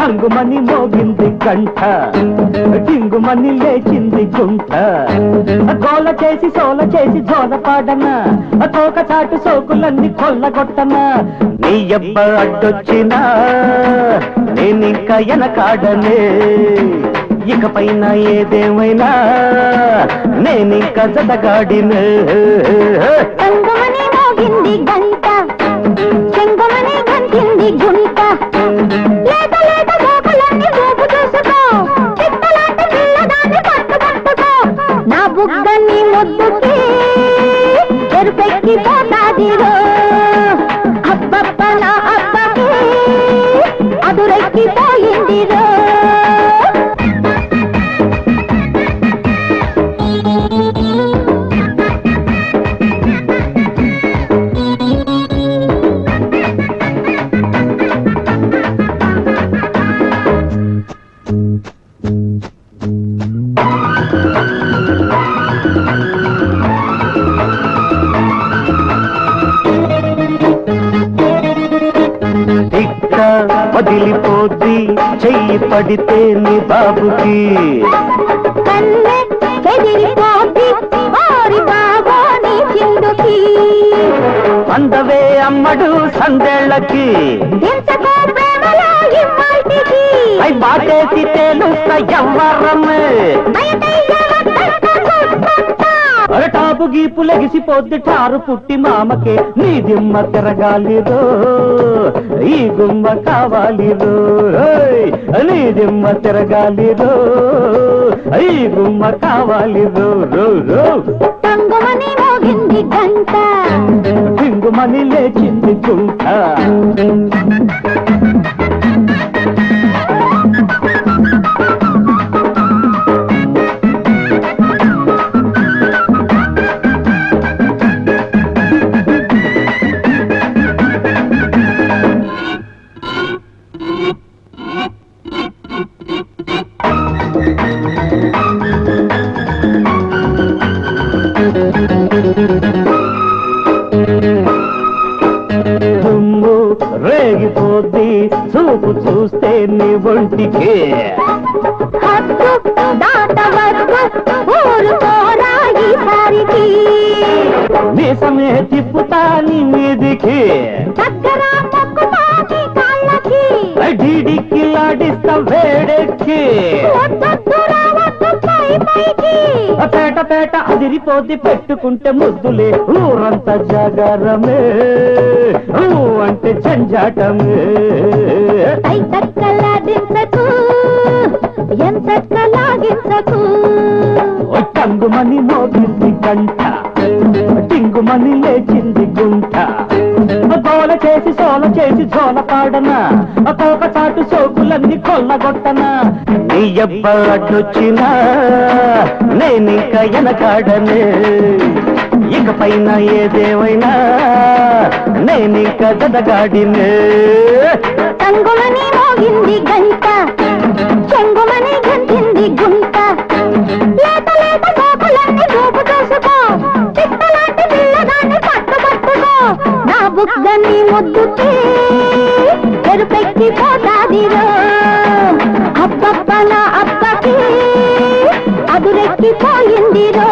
టంగుమని మోగింది గంట టింగుమని లేచింది గుంట గోల చేసి సోల చేసి జోల పాడన తోక చాటు సోకులన్నీ కొల్లగొట్టన నీ అబ్బ అడ్డొచ్చినా నేనింకా ఎనకాడనే ఇకపైన ఏదేమైనా నేనింకా జతగాడినే టంగుమని మోగింది గంట చెంగుమని గంటింది గుంట లేత లేత గోకులన్నీ ఊపు చూసుకో చిత్తలాంటి పిల్లదాన్ని పట్టుకో నా బుగ్గని ముద్దుకి ఎరుపెక్కి పోతాదిరో అబ్బబ్బ నా అబ్బకి అదురెక్కి పోయిందిరో వదిలిపోద్ది చెయ్యి పడితే నీ బాబుకి కన్నె చెదిరిపోద్ది ఓరి బాబా నీ చిందుకి అందవే అమ్మడు సందేళ్లకి ఎంతకో ప్రేమలో ఇమ్మాటికి అయి బాటేసి తేలుస్తా ఎవ్వరమ్మే టాపు గీపు లెగిసిపోద్ది టారు పుట్టి మామకే నీ దిమ్మ తిరగాలిరో ఈ గుమ్మ కావాలిరో నీ దిమ్మ తిరగాలిరో ఈ గుమ్మ కావాలిరో రో రో టంగుమని మోగింది గంట టింగుమని లేచింది గుంట తుమ్ము రేగిపోద్ది చూపు చూస్తే నీ ఒంటికి హద్దు దాటవద్దు ఊరుకోరా ఈసారికి మీసమే తిప్పుతా నీ మీదికి దగ్గర మొక్కుతా నీ కాళ్ళకి డీడికి లాడిస్తా వేడెక్కి వద్దొద్దు రావద్దు పై పైకి పేట పేట అదిరిపోద్ది పెట్టుకుంటే ముద్దులే ఊరంతా జాగారమే అంటే జంజాటమే పై తక్కలాడించకు ఎంతక్కలాగించకు టంగుమని మోగింది గంట టింగుమని లేచింది గుంట గోల చేసి సోల చేసి జోల పాడన తోక చాటు సోకులన్నీ కొల్లగొట్టన నీ అబ్బ అడ్డొచ్చినా నేనింకా ఎనకాడనే ఇకపైన ఏదేమైనా నేనింకా జతగాడినే టంగుమని మోగింది గంట చెంగుమని గంటింది గుంట లేత లేత గోకులన్నీ ఊపు చూసుకో చిత్తలాంటి పిల్లదాన్ని పట్టుకో నా బుగ్గని ముద్దుకి ఎరుపెక్కి పోతాదిరో అబ్బబ్బ నా అబ్బకి అదురెక్కి పోయిందిరో